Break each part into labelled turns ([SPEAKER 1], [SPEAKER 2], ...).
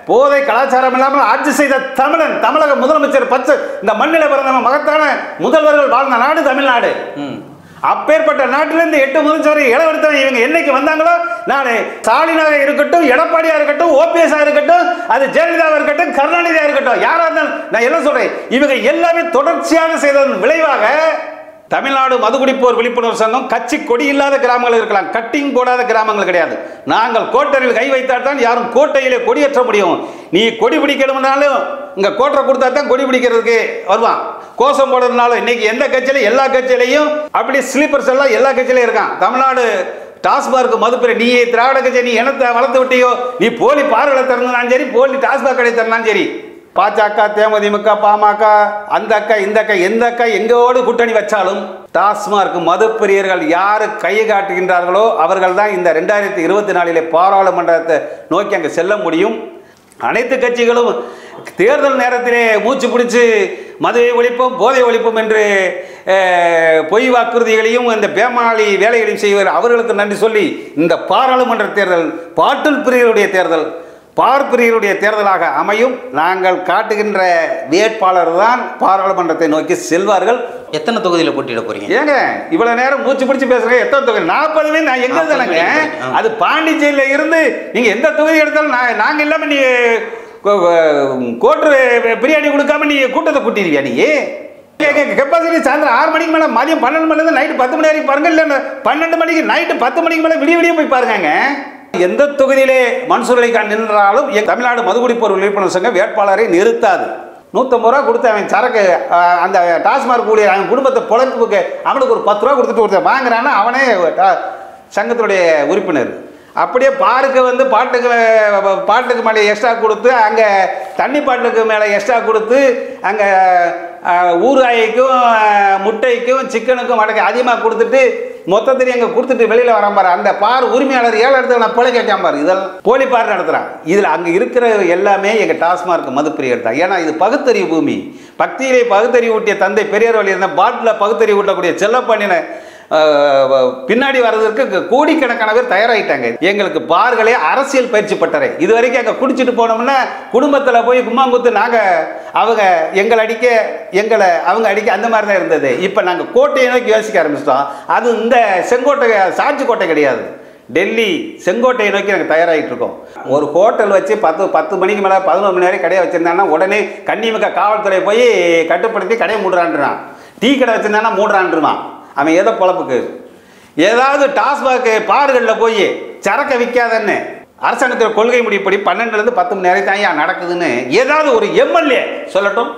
[SPEAKER 1] போதை கலாச்சாரம் இல்லாமல் ஆட்சி செய்த தமிழன், தமிழக முதலமைச்சர் பச்சை இந்த மண்ணில பிறந்த மகத்தான முதல்வர்கள் வாழ்ந்த நாடு தமிழ்நாடு. அப்பேற்பட்ட நாட்டிலிருந்து 8 முதலமைச்சர் இளவெடுத்தவங்க இவங்க என்னைக்கு வந்தாங்களோ, நான் ஸ்டாலினாக இருக்கட்டும், எடப்பாடியா இருக்கட்டும், ஓபிஎஸ் இருக்கட்டும், அது ஜெயலலிதாவா இருக்கட்டும், கருணாநிதியா இருக்கட்டும், யாரா இருந்தாலும் நான் என்ன சொல்றேன், இவங்க எல்லாமே தொடர்ச்சியாக செய்ததன் விளைவாக தமிழ்நாடு மதுகுடிப்போர் விழிப்புணர்வு சங்கம் கட்சி கொடி இல்லாத கிராமங்கள் இருக்கலாம், கட்டிங் போடாத கிராமங்கள் கிடையாது. நாங்கள் கோட்டரில் கை வைத்தால் தான் யாரும் கோட்டையிலே கொடியேற்ற முடியும். நீ கொடி பிடிக்கணும்னாலும் இங்க கோட்டரை கொடுத்தா தான் கொடி பிடிக்கிறதுக்கு வருவான். கோஷம் போடுறதுனால இன்னைக்கு எந்த கட்சியில எல்லா கட்சியிலையும் அப்படி ஸ்லீப்பர்ஸ் எல்லாம் எல்லா கட்சியிலையும் இருக்கான். தமிழ்நாடு டாஸ்மார்க் மதுப்பிரி, நீ திராவிட கட்சி நீ இனத்தை வளர்த்து விட்டியோ, நீ போலி பார்களை திறந்தாலும் சரி, போலி டாஸ்மாக் கடை திறந்தாலும் சரி, பாஜக, தேமுதிக, பாமக, அந்த அக்கா இந்த அக்கா எந்த அக்கா எங்கோடு கூட்டணி வச்சாலும் டாஸ்மார்க் மதுப்பிரியர்கள் யாரு கை காட்டுகின்றார்களோ அவர்கள் தான் இந்த 2024 பாராளுமன்றத்தை நோக்கி அங்கே செல்ல முடியும். அனைத்து கட்சிகளும் தேர்தல் நேரத்திலே மூச்சு பிடிச்சு மதுவை ஒழிப்போம், போதை ஒழிப்போம் என்று பொய் வாக்குறுதிகளையும் இந்த பேமாளி வேலைகளையும் செய்வார். அவர்களுக்கு நன்றி சொல்லி இந்த பாராளுமன்ற தேர்தல் பாட்டுல் பிரியருடைய தேர்தல், பார்ப்பிரியருடைய தேர்தலாக அமையும். நாங்கள் காட்டுகின்ற வேட்பாளர் தான் பாராளுமன்றத்தை நோக்கி செல்வார்கள்.
[SPEAKER 2] எத்தனை தொகுதியில் போட்டியிட போறீங்க?
[SPEAKER 1] ஏங்க இவ்வளவு நேரம் மூச்சு பிடிச்சு பேசுறேன். எத்தனை தொகுதி? 40 நான் எங்க தானங்க, அது பாண்டிச்சேரியில இருந்து நீங்க எந்த தொகுதி எடுத்தாலும் நாங்க இல்லாம நீ கோட்டு பிரியாணி கொடுக்காம நீ கூட்டத்தை கூட்டிடுவியா? நீ கெப்பாசிட்டி சாயந்தரம் 6 மணிக்கு மேல, மதியம் 12 மணிலேருந்து நைட்டு 10 மணி வரைக்கும் பாருங்க, இல்ல 12 மணிக்கு நைட்டு 10 மணிக்கு மேல விடிய விடிய போய் பாருங்க. எந்த தொகுதியிலே மன்சூர் அலிகான் நின்றாலும் தமிழ்நாடு மதுகுடிப்போர் விழிப்புணர்வு சங்கம் வேட்பாளரை நிறுத்தாது. 150 ரூபா கொடுத்து அவன் சரக்கு அந்த டாஸ்மார்க் கூடிய அவன் குடும்பத்தை பொழப்புக்கு அவனுக்கு ஒரு 10 ரூபா கொடுத்துட்டு ஒருத்தர் வாங்குறான்னா அவனே சங்கத்துடைய உறுப்பினர். அப்படியே பாருக்கு வந்து பாட்டுக்கு மேலே எக்ஸ்ட்ரா கொடுத்து, அங்கே தண்ணி பாட்டுக்கு மேலே எக்ஸ்ட்ரா கொடுத்து, அங்கே ஊறுகாய்க்கும் முட்டைக்கும் சிக்கனுக்கும் வடக்கு அதிகமாக கொடுத்துட்டு மொத்தத்திலையும் அங்கே கொடுத்துட்டு வெளியில் வராம்பாரு. அந்த பார் உரிமையாளர் 7 இடத்துல நான் பிழை கேட்காம்பாரு. இதெல்லாம் போலி பார் நடத்துகிறான். இதில் அங்கே இருக்கிற எல்லாமே எங்கள் டாஸ்மார்க் மதுப்பிரியர் தான். ஏன்னா இது பகுத்தறிவு பூமி. பக்தியிலே பகுத்தறிவு ஊட்டிய தந்தை பெரியார் வழி இருந்த பாட்டில் பகுத்தறிவு ஊட்டக்கூடிய செல்லப்பாண்டின பின்னாடி வர்றதுக்கு கோடிக்கணக்கான பேர் தயாராகிட்டாங்க. எங்களுக்கு பார்களே அரசியல் பயிற்சி பட்டறை. இது வரைக்கும் அங்கே குடிச்சிட்டு போனோம்னா குடும்பத்தில் போய் கும்மாங்குத்து அவங்க எங்களை அடிக்க எங்களை அவங்க அடிக்க அந்த மாதிரி தான் இருந்தது. இப்போ நாங்கள் கோட்டையை நோக்கி யோசிக்க ஆரம்பிச்சிட்டோம். அது இந்த செங்கோட்டை சாட்சி கோட்டை கிடையாது, டெல்லி செங்கோட்டையை நோக்கி நாங்கள் தயாராகிட்டு இருக்கோம். ஒரு ஹோட்டல் வச்சு 10 மணிக்கு மேலே 11 மணி வரைக்கும் கடையை வச்சுருந்தாங்கன்னா உடனே கன்னிமிக்க காவல்துறை போய் கட்டுப்படுத்தி கடையை மூடுறான்றான். டீ கடை வச்சுருந்தானா மூடுறான்றான். அவன் ஏதோ பொழப்புக்கு ஏதாவது டாஸ்மாக் பார்களில் போய் சரக்கை விற்காதன்னு அரசாங்கத்தில் கொள்கை முடிப்படி 12லேருந்து 10 மணி நேரம் தான் நடக்குதுன்னு ஏதாவது ஒரு எம்எல்ஏ சொல்லட்டும்,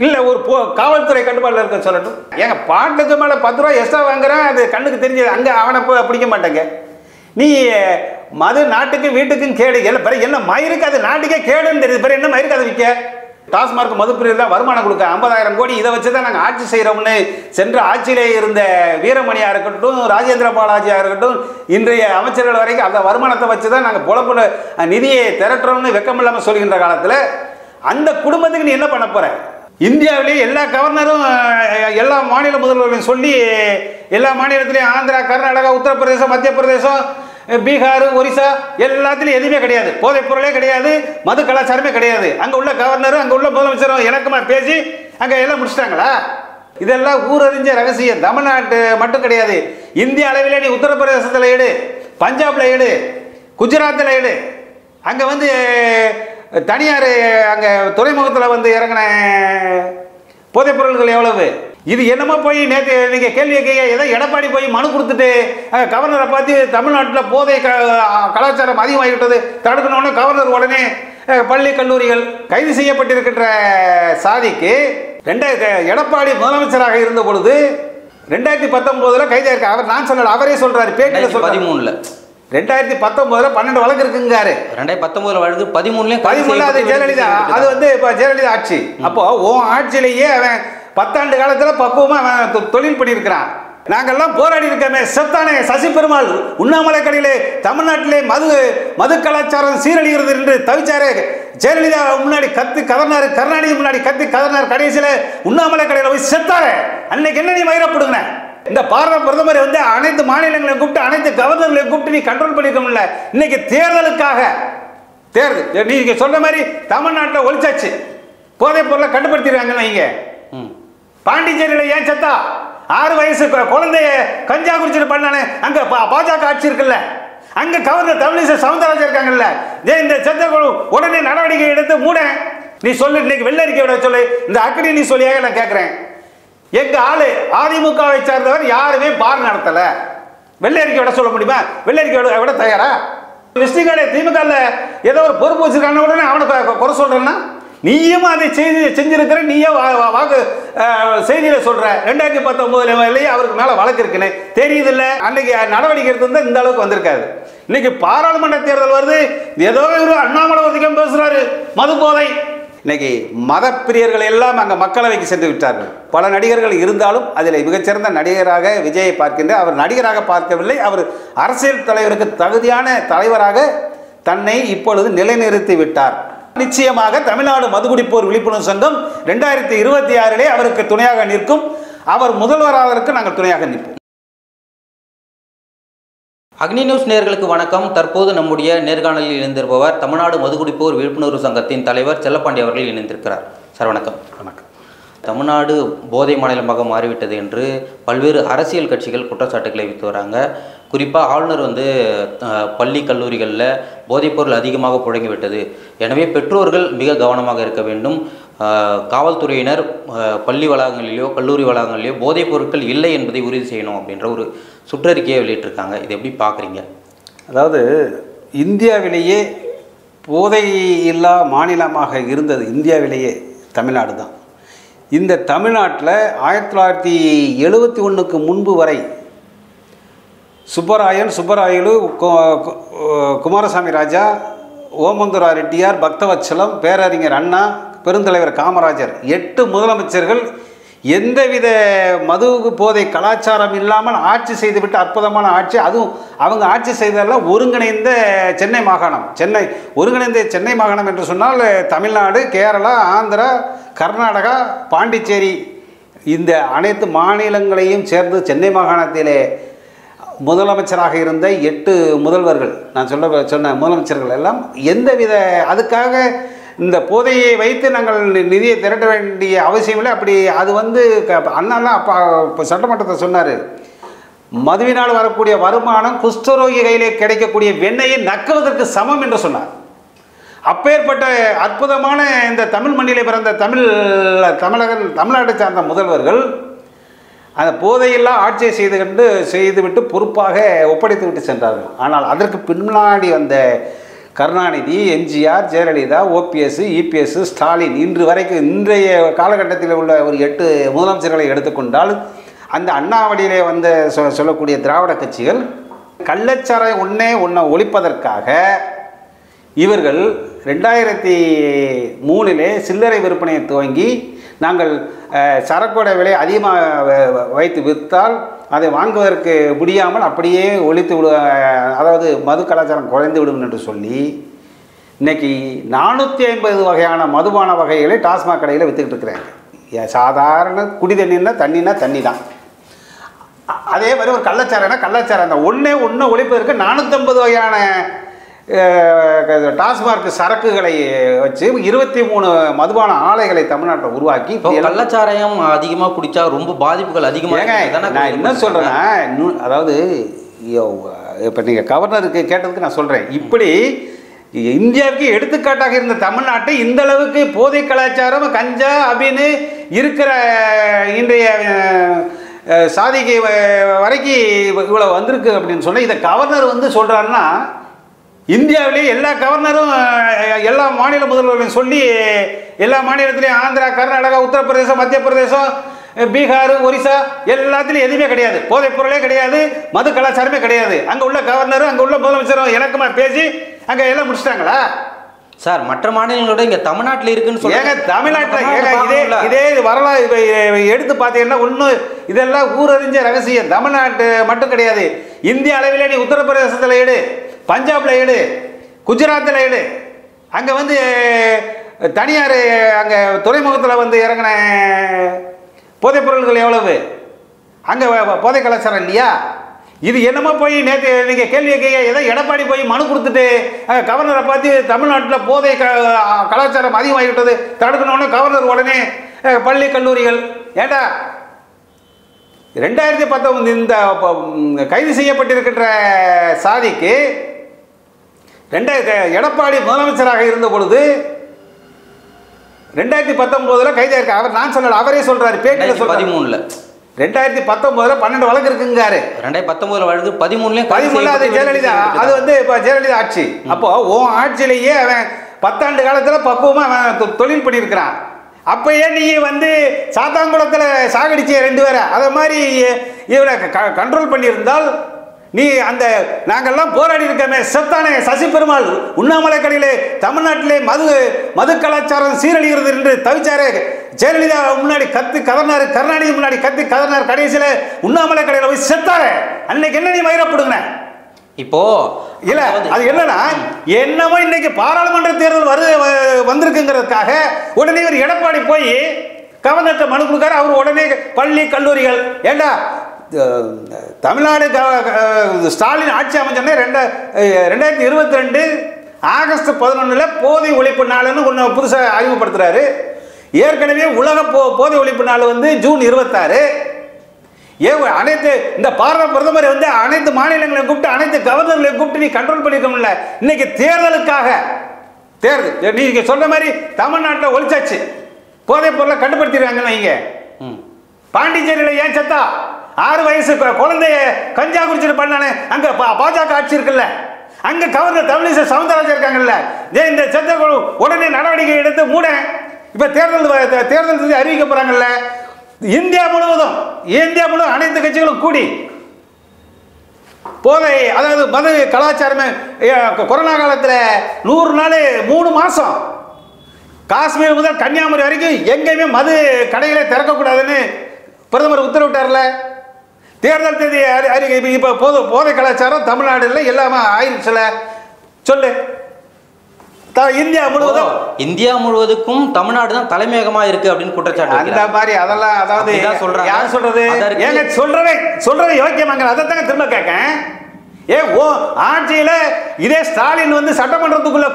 [SPEAKER 1] இல்லை ஒரு காவல்துறை கட்டுப்பாட்டில் இருக்க சொல்லட்டும். ஏங்க பாட்டுக்கு மேலே 10 ரூபா எக்ஸ்ட்ரா வாங்குறான், அது கண்ணுக்கு தெரிஞ்சது, அங்கே அவனை பிடிக்க மாட்டேங்க. நீ மது நாட்டுக்கு வீட்டுக்கும் கேடு என்ன மயிருக்கு, அது நாட்டுக்கே கேடுன்னு தெரியுது. பிறகு என்ன மயிருக்கு அதை விற்க? டாஸ்மார்க் மதுப்பிரியர் தான் வருமானம் கொடுக்க 50,000 கோடி இதை வச்சு தான் நாங்கள் ஆட்சி செய்கிறோம்னு சென்ற ஆட்சியிலே இருந்த வீரமணியாக இருக்கட்டும், ராஜேந்திர பாலாஜியாக இருக்கட்டும், இன்றைய அமைச்சர்கள் வரைக்கும் அந்த வருமானத்தை வச்சு தான் நாங்கள் பொழப்புல நிதியை திரட்டுறோம்னு வெக்கம் இல்லாமல் சொல்கின்ற காலத்தில் அந்த குடும்பத்துக்கு நீ என்ன பண்ண போற? இந்தியாவிலேயே எல்லா கவர்னரும் எல்லா மாநில முதல்வர்களையும் சொல்லி எல்லா மாநிலத்திலையும் ஆந்திரா, கர்நாடகா, உத்தரப்பிரதேசம், மத்திய பிரதேசம், பீகார், ஒரிசா எல்லாத்துலையும் எதுவுமே கிடையாது, போதைப் பொருளே கிடையாது, மது கலாச்சாரமே கிடையாது. அங்கே உள்ள கவர்னரும் அங்கே உள்ள முதலமைச்சரும் இணக்கமாக பேசி அங்கே எல்லாம் முடிச்சிட்டாங்களா? இதெல்லாம் ஊரறிஞ்ச ரகசியம். தமிழ்நாட்டு மட்டும் கிடையாது, இந்திய அளவில் நீ உத்தரப்பிரதேசத்தில் எடு, பஞ்சாபில் எடு, குஜராத்தில் எடு, அங்கே வந்து தனியார் அங்கே துறைமுகத்தில் வந்து இறங்கின போதைப் பொருள்கள் எவ்வளவு? இது என்னமோ போய் நேற்று நீங்கள் கேள்வி கேட்க ஏதோ எடப்பாடி போய் மனு கொடுத்துட்டு கவர்னரை பார்த்து தமிழ்நாட்டில் போதை கலாச்சாரம் அதிகமாகிவிட்டது தடுக்கணும்னு கவர்னர் உடனே பள்ளி கல்லூரிகள் கைது செய்யப்பட்டிருக்கின்ற சாதிக்கு எடப்பாடி முதலமைச்சராக இருந்த பொழுது 2019 கைது இருக்க அவர், நான் சொல்லல, அவரே சொல்றாரு பேட்டியில் சொல்ல 13ல் 2019 12 வழக்கு இருக்குங்காரு.
[SPEAKER 2] 2019 வழக்கு 13
[SPEAKER 1] அது ஜெயலலிதா, அது வந்து இப்போ ஜெயலலிதா ஆட்சி. அப்போ உன் ஆட்சியிலேயே அவன் 10 ஆண்டு காலத்தில் பக்குவமாக அவன் தொழில் பண்ணியிருக்கிறான். நாங்கள்லாம் போராடி இருக்கமே, செத்தானே சசி பெருமாள் உண்ணாமலை கடையிலே தமிழ்நாட்டிலே மது கலாச்சாரம் சீரழிகிறது என்று தவிச்சாரே. ஜெயலலிதா முன்னாடி கத்தி கதர்னாரு, கருணாநிதி முன்னாடி கத்தி கதர்னார், கடைசியில் உண்ணாமலை கடையில் போய் செத்தாரே. அன்னைக்கு என்ன நீ மயிரப்படுங்க? இந்த பாரத பிரதமர் வந்து அனைத்து மாநிலங்களையும் கூப்பிட்டு அனைத்து கவர்னர்களையும் கூப்பிட்டு நீ கண்ட்ரோல் பண்ணிக்க முடியல. இன்னைக்கு தேர்தலுக்காக தேர்து நீங்க சொல்ற மாதிரி தமிழ்நாட்டில் ஒழிச்சாச்சு, போதைப் பொருளை கட்டுப்படுத்திடுறாங்கன்னு வைங்க. பாண்டிச்சேரியில் ஏன் செத்தா 6 வயசு குழந்தைய கஞ்சா குடிச்சிட்டு பண்ணானே, அங்க பாஜக ஆட்சி இருக்குல்ல, அங்க கவர்னர் தமிழிசை சவுந்தரராஜன் இருக்காங்கல்ல, இந்த செத்த உடனே நடவடிக்கை எடுத்து மூட. நீ சொல்லு, இன்னைக்கு வெள்ளை அறிக்கை விட சொல்லு, இந்த அக்கடி நீ சொல்லியாக நான் கேட்கிறேன். எங்க ஆளு அதிமுகவை சார்ந்தவர் யாருமே பார் நடத்தல, வெள்ளை அறிக்கை விட சொல்ல முடியுமா? வெள்ளை அறிக்கை விட தயாரா? விஷ்ணுகாலே திமுக ஏதோ ஒரு பொறுப்பு வச்சிருக்கான உடனே அவனை குறை சொல்றேன்னா, நீயும் அதை செஞ்சிருக்கிற, நீயே வாக்கு செய்தியில சொல்ற. 2019 அவருக்கு மேல வழக்கு இருக்குன்னு தெரியுது இல்ல? அன்னைக்கு நடவடிக்கை எடுத்திருந்தா இந்த அளவுக்கு வந்திருக்காது. இன்னைக்கு பாராளுமன்ற தேர்தல் வருது, ஏதோ ஒரு அண்ணாமலை ஒதுக்கம் பேசுறாரு, மது போதை. இன்னைக்கு மத பிரியர்கள் எல்லாம் அங்கே மக்களவைக்கு சென்று விட்டார்கள். பல நடிகர்கள் இருந்தாலும் அதில் மிகச்சிறந்த நடிகராக விஜயை பார்க்கின்ற, அவர் நடிகராக பார்க்கவில்லை, அவர் அரசியல் தலைவருக்கு தகுதியான தலைவராக தன்னை இப்பொழுது நிலைநிறுத்தி விட்டார். நிச்சயமாக தமிழ்நாடு மதுகுடிப்போர் விழிப்புணர்வு சங்கம் 2026 அவருக்கு துணையாக நிற்கும். அவர் முதல்வராவதற்கு நாங்கள் துணையாக நிற்போம்.
[SPEAKER 2] அக்னி நியூஸ் நேயர்களுக்கு வணக்கம். தற்போது நம்முடைய நேர்காணலில் இணைந்திருப்பவர் தமிழ்நாடு மதுகுடிப்போர் விழிப்புணர்வு சங்கத்தின் தலைவர் செல்லப்பாண்டி அவர்கள் இணைந்திருக்கிறார். சார் வணக்கம்.
[SPEAKER 1] வணக்கம்.
[SPEAKER 2] தமிழ்நாடு போதை மாநிலமாக மாறிவிட்டது என்று பல்வேறு அரசியல் கட்சிகள் குற்றச்சாட்டுகளை வைத்து வராங்க. குறிப்பாக ஆளுநர் பள்ளி கல்லூரிகளில் போதைப்பொருள் அதிகமாக புழங்கிவிட்டது, எனவே பெற்றோர்கள் மிக கவனமாக இருக்க வேண்டும், காவல்துறையினர் பள்ளி வளாகங்களிலேயோ கல்லூரி வளாகங்களிலேயோ போதைப் பொருட்கள் இல்லை என்பதை உறுதி செய்யணும் அப்படின்ற ஒரு சுற்றறிக்கையை வெளியிட்டிருக்காங்க. இது எப்படி பார்க்குறீங்க?
[SPEAKER 1] அதாவது இந்தியாவிலேயே போதை இல்லா மாநிலமாக இருந்தது இந்தியாவிலேயே தமிழ்நாடு தான். இந்த தமிழ்நாட்டில் 1971க்கு முன்பு வரை சுப்பராயலு, குமாரசாமி ராஜா, ஓமந்தூரா ரெட்டியார், பக்தவத்சலம், பேரறிஞர் அண்ணா, பெருந்தலைவர் காமராஜர் 8 முதலமைச்சர்கள் எந்தவித மது போதை கலாச்சாரம் இல்லாமல் ஆட்சி செய்துவிட்டு அற்புதமான ஆட்சி. அதுவும் அவங்க ஆட்சி செய்ததெல்லாம் ஒருங்கிணைந்த சென்னை மாகாணம். ஒருங்கிணைந்த சென்னை மாகாணம் என்று சொன்னால் தமிழ்நாடு, கேரளா, ஆந்திரா, கர்நாடகா, பாண்டிச்சேரி, இந்த அனைத்து மாநிலங்களையும் சேர்ந்து சென்னை மாகாணத்திலே முதலமைச்சராக இருந்த 8 முதல்வர்கள், நான் சொன்ன முதலமைச்சர்கள் எல்லாம் எந்தவித அதுக்காக இந்த போதையை வைத்து நாங்கள் நிதியை திரட்ட வேண்டிய அவசியமில்லை. அப்படி அது அண்ணாலாம் அப்போ சட்டமன்றத்தை சொன்னார், மதுவினால் வரக்கூடிய வருமானம் குஷ்டரோகி கையிலே கிடைக்கக்கூடிய வெண்ணெயை நக்குவதற்கு சமம் என்று சொன்னார். அப்பேற்பட்ட அற்புதமான இந்த தமிழ் மண்ணிலே பிறந்த தமிழ்நாட்டை சார்ந்த முதல்வர்கள் அந்த போதையெல்லாம் ஆட்சியை செய்துவிட்டு பொறுப்பாக ஒப்படைத்து விட்டு சென்றார்கள். ஆனால் அதற்கு பின்னாடி வந்த கருணாநிதி, எம்ஜிஆர், ஜெயலலிதா, ஓபிஎஸ், இபிஎஸ், ஸ்டாலின், இன்று வரைக்கும் இன்றைய காலகட்டத்தில் உள்ள ஒரு 8 முதலமைச்சர்களை எடுத்துக்கொண்டால் அந்த அண்ணாவளியிலே சொல்லக்கூடிய திராவிட கட்சிகள் கள்ளச்சாரை ஒன்றை ஒழிப்பதற்காக இவர்கள் 2003 சில்லறை விற்பனையை துவங்கி, நாங்கள் சரக்கோட விலை அதிகமாக வைத்து விற்றால் அதை வாங்குவதற்கு முடியாமல் அப்படியே ஒழித்து அதாவது மது கலாச்சாரம் குறைந்து விடும் என்று சொல்லி இன்றைக்கி 450 வகையான மதுபான வகைகளை டாஸ்மாக் கடையில் விற்றுக்கிட்டு இருக்கிறாங்க. சாதாரண குடி தண்ணின்னா தண்ணி தான். அதே மாதிரி ஒரு கள்ளச்சாரம் அந்த ஒன்றை ஒழிப்பதற்கு 450 வகையான டாஸ்மாக் சரக்குகளை வச்சு 23 மதுபான ஆலைகளை தமிழ்நாட்டில் உருவாக்கி
[SPEAKER 2] கள்ளச்சாராயம் அதிகமாக குடித்தா ரொம்ப பாதிப்புகள் அதிகமாக.
[SPEAKER 1] நான் என்ன சொல்கிறேன்னா, அதாவது இப்போ நீங்கள் கவர்னருக்கு கேட்டதுக்கு நான் சொல்கிறேன், இப்படி இந்தியாவுக்கு எடுத்துக்காட்டாக இருந்த தமிழ்நாட்டை இந்த அளவுக்கு போதை கலாச்சாரம் கஞ்சா அப்படின்னு இருக்கிற இன்றைய சாதிக்கு வரைக்கும் இவ்வளோ வந்திருக்கு அப்படின்னு சொன்னால், இதை கவர்னர் சொல்கிறாருன்னா, இந்தியாவிலேயே எல்லா கவர்னரும் எல்லா மாநில முதல்வர்களையும் சொல்லி எல்லா மாநிலத்திலையும் ஆந்திரா, கர்நாடகா, உத்தரப்பிரதேசம், மத்திய பிரதேசம், பீகார், ஒரிசா எல்லாத்துலேயும் எதுவுமே கிடையாது, போதைப் பொருளே கிடையாது, மது கலாச்சாரமே கிடையாது. அங்கே உள்ள கவர்னரும் அங்கே உள்ள முதலமைச்சரும் இணக்கமாக பேசி அங்கே எல்லாம் முடிச்சிட்டாங்களா?
[SPEAKER 2] சார், மற்ற மாநிலங்களோட இங்கே தமிழ்நாட்டில் இருக்குன்னு சொல்லுங்க.
[SPEAKER 1] தமிழ்நாட்டில் இதே வரலாறு எடுத்து பார்த்தீங்கன்னா ஒன்றும் இதெல்லாம் ஊரறிஞ்ச ரகசியம். தமிழ்நாட்டு மட்டும் கிடையாது, இந்திய அளவில் நீ உத்தரப்பிரதேசத்தில் எடு, பஞ்சாபில் எடு, குஜராத்தில் எடு, அங்கே தனியார் அங்கே துறைமுகத்தில் இறங்கின போதைப் பொருள்கள் எவ்வளவு? அங்கே போதை கலாச்சாரம் இல்லையா? இது என்னமோ போய் நேற்று நீங்கள் கேள்வி கேட்க ஏதோ எடப்பாடி போய் மனு கொடுத்துட்டு கவர்னரை பார்த்து தமிழ்நாட்டில் போதை கலாச்சாரம் அதிகமாகிவிட்டது தடுக்கணும்னு கவர்னர் உடனே பள்ளி கல்லூரிகள் ஏண்டா 2019 இந்த கைது செய்யப்பட்டிருக்கின்ற சாதிக்கு எடப்பாடி முதலமைச்சராக இருந்த பொழுது 2019 கைது இருக்க அவர் நான் சொல்லல அவரே சொல்றாரு பேட்டியில்
[SPEAKER 2] 13
[SPEAKER 1] 2019 12 வழக்கு இருக்குங்காரு
[SPEAKER 2] 2019 வழக்கு
[SPEAKER 1] 13 அது ஜெயலலிதா அது வந்து இப்போ ஜெயலலிதா ஆட்சி அப்போ உன் ஆட்சியிலேயே அவன் 10 ஆண்டு காலத்தில் பக்குவமாக அவன் தொழில் பண்ணியிருக்கிறான் அப்பயே நீ வந்து சாத்தாங்குளத்தில் சாகடிச்ச 2 பேரை அதை மாதிரி இவரை கண்ட்ரோல் பண்ணியிருந்தால் நீ அந்த நாங்கள்லாம் போராடி இருக்கமே செத்தானே சசி பெருமாள் உண்ணாமலை கடையிலே தமிழ்நாட்டிலே மது கலாச்சாரம் சீரழிகிறது என்று தவிச்சாரே ஜெயலலிதா முன்னாடி கத்து கதர்னாரு கருணாநிதி முன்னாடி கத்து கதர்னார் கடைசியில் உண்ணாமலை கடையில் போய் செத்தாரே அன்னைக்கு என்ன நீ மயிரப்படுங்க
[SPEAKER 2] இப்போ
[SPEAKER 1] இல்ல அது என்னன்னா என்னமோ இன்னைக்கு பாராளுமன்ற தேர்தல் வந்திருக்குங்கிறதுக்காக உடனே ஒரு எடப்பாடி போய் கவர்னர்கிட்ட மனு கொடுக்காரு அவர் உடனே பள்ளி கல்லூரிகள் ஏண்டா தமிழ்நாடு ஸ்டாலின் ஆட்சி அமைச்சோன்னே 2022 ஆகஸ்ட் 11 போதை ஒழிப்பு நாள்னு ஒன்று புதுசாக அறிமுகப்படுத்துறாரு ஏற்கனவே உலக போதை ஒழிப்பு நாள் வந்து ஜூன் 26 அனைத்து இந்த பாரத பிரதமர் வந்து அனைத்து மாநிலங்களையும் கூப்பிட்டு அனைத்து கவர்னர்களையும் கூப்பிட்டு நீ கண்ட்ரோல் பண்ணிருக்கோம்ல இன்னைக்கு தேர்தலுக்காக தேர்தல் நீங்க சொல்ற மாதிரி தமிழ்நாட்டில் ஒழிச்சாச்சு போதைப் பொருளை கட்டுப்படுத்திடுறாங்கன்னு வைங்க பாண்டிச்சேரியில் ஏன் சத்தா 6 வயசு குழந்தைய கஞ்சா குடிச்சிட்டு பண்ணானே அங்க பாஜக ஆட்சி இருக்குல்ல அங்க கவர்னர் தமிழிசை சவுந்தரராஜன் இருக்காங்கல்ல இந்த சத்த உடனே நடவடிக்கை எடுத்து மூட இப்ப தேர்தல் அறிவிக்க போறாங்கல்ல இந்தியா முழுவதும் அனைத்து கட்சிகளும் கூடி போதை அதாவது மது கலாச்சாரமே கொரோனா காலத்தில் 100 நாள் 3 மாசம் காஷ்மீர் முதல் கன்னியாகுமரி வரைக்கும் எங்கேயுமே மது கடைகளை திறக்கக்கூடாதுன்னு பிரதமர் உத்தரவிட்டார்ல தேர்தல் தேதி அறிக்கை இப்போ போதை கலாச்சாரம் தமிழ்நாடுல எல்லாமே ஆயிடுச்சுல சொல்லு
[SPEAKER 2] இந்தியா முழுவதுக்கும் தமிழ்நாடு தான் தலைமையகமா இருக்கு அப்படின்னு குற்றச்சாட்டு
[SPEAKER 1] அந்த மாதிரி அதெல்லாம் அதாவது யார் சொல்றது ஏங்க சொல்றவே யோக்கியமாங்க அதைத்தாங்க திரும்ப கேட்கேன் ஆட்சியில இதே ஸ்டாலின் வந்து சட்டமன்றத்துக்குள்ள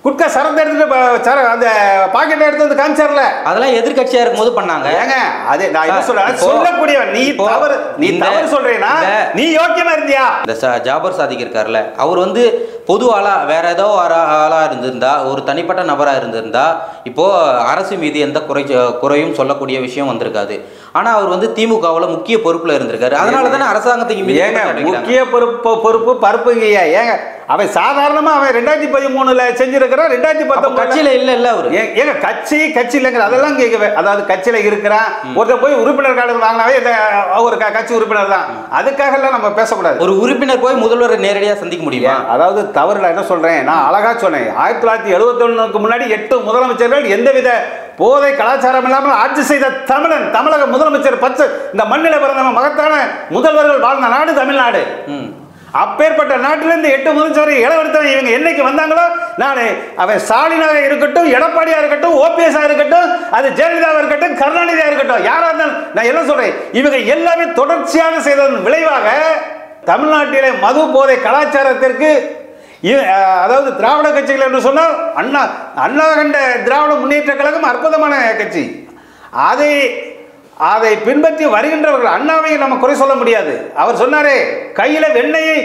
[SPEAKER 1] குட்கா சரத்தை எடுத்துட்டு அந்த பாக்கெட் எடுத்து வந்து காமிச்சார்ல
[SPEAKER 2] அதெல்லாம் எதிர்கட்சியா இருக்கும்போது பண்ணாங்க
[SPEAKER 1] ஏங்க அது நான் என்ன சொல்றேன் சொல்லக்கூடியவன் நீ தவறு சொல்றேனா நீ யோக்கியமா இருந்தியா
[SPEAKER 2] இந்த ஜாபர் சாதிக் இருக்கார்ல அவர் வந்து பொது ஆளா வேற ஏதோ ஆளா இருந்திருந்தா ஒரு தனிப்பட்ட நபரா இருந்திருந்தா இப்போ அரசு மீது எந்த குறையும் சொல்லக்கூடிய விஷயம் வந்திருக்காது ஆனா அவர் வந்து திமுகவுல முக்கிய பொறுப்புல இருந்திருக்காரு அதனால தானே அரசாங்கத்துக்கு
[SPEAKER 1] முக்கிய பொறுப்பு பருப்புங்கய்யா ஏங்க அவன் சாதாரணமா அவன் 2013 செஞ்சிருக்கிறான் 2019
[SPEAKER 2] கட்சியில இல்ல அவரு
[SPEAKER 1] ஏங்க கட்சி இல்லைங்கிற அதெல்லாம் கேட்கவே அதாவது கட்சியில இருக்கிறான் ஒருத்தர் போய் உறுப்பினர் கார்டு வாங்கினாவே ஒரு கட்சி உறுப்பினர் தான் அதுக்காக எல்லாம் நம்ம பேசக்கூடாது
[SPEAKER 2] ஒரு உறுப்பினர் போய் முதல்வரை நேரடியாக சந்திக்க முடியுமா
[SPEAKER 1] அதாவது தவறுல என்ன சொல்றேன் நான் அழகா சொன்னேன் 1971 முன்னாடி 8 முதலமைச்சர்கள் எந்தவித போதை கலாச்சாரம் இல்லாமல் ஆட்சி செய்த தமிழக முதலமைச்சர் இந்த மண்ணில பிறந்த மகத்தான முதல்வர்கள் வாழ்ந்த நாடு தமிழ்நாடு அப்பேற்பட்ட நாட்டிலிருந்து 8 முதலமைச்சரை இளவெடுத்தவன் இவங்க என்னைக்கு வந்தாங்களோ நான் அவன் ஸ்டாலினாக இருக்கட்டும் எடப்பாடியா இருக்கட்டும் ஓபிஎஸ் இருக்கட்டும் அது ஜெயலலிதாவாக இருக்கட்டும் கருணாநிதியா இருக்கட்டும் யாரா இருந்தாலும் நான் என்ன சொல்றேன் இவங்க எல்லாமே தொடர்ச்சியாக செய்ததன் விளைவாக தமிழ்நாட்டிலே மது போதை கலாச்சாரத்திற்கு அதாவது திராவிட கட்சிகள் என்று சொன்னால் அண்ணா கண்ட திராவிட முன்னேற்ற கழகம் அற்புதமான கட்சி அதை பின்பற்றி வருகின்றவர்கள் அண்ணாவை நம்ம குறை சொல்ல முடியாது அவர் சொன்னாரே கையில வெண்ணையை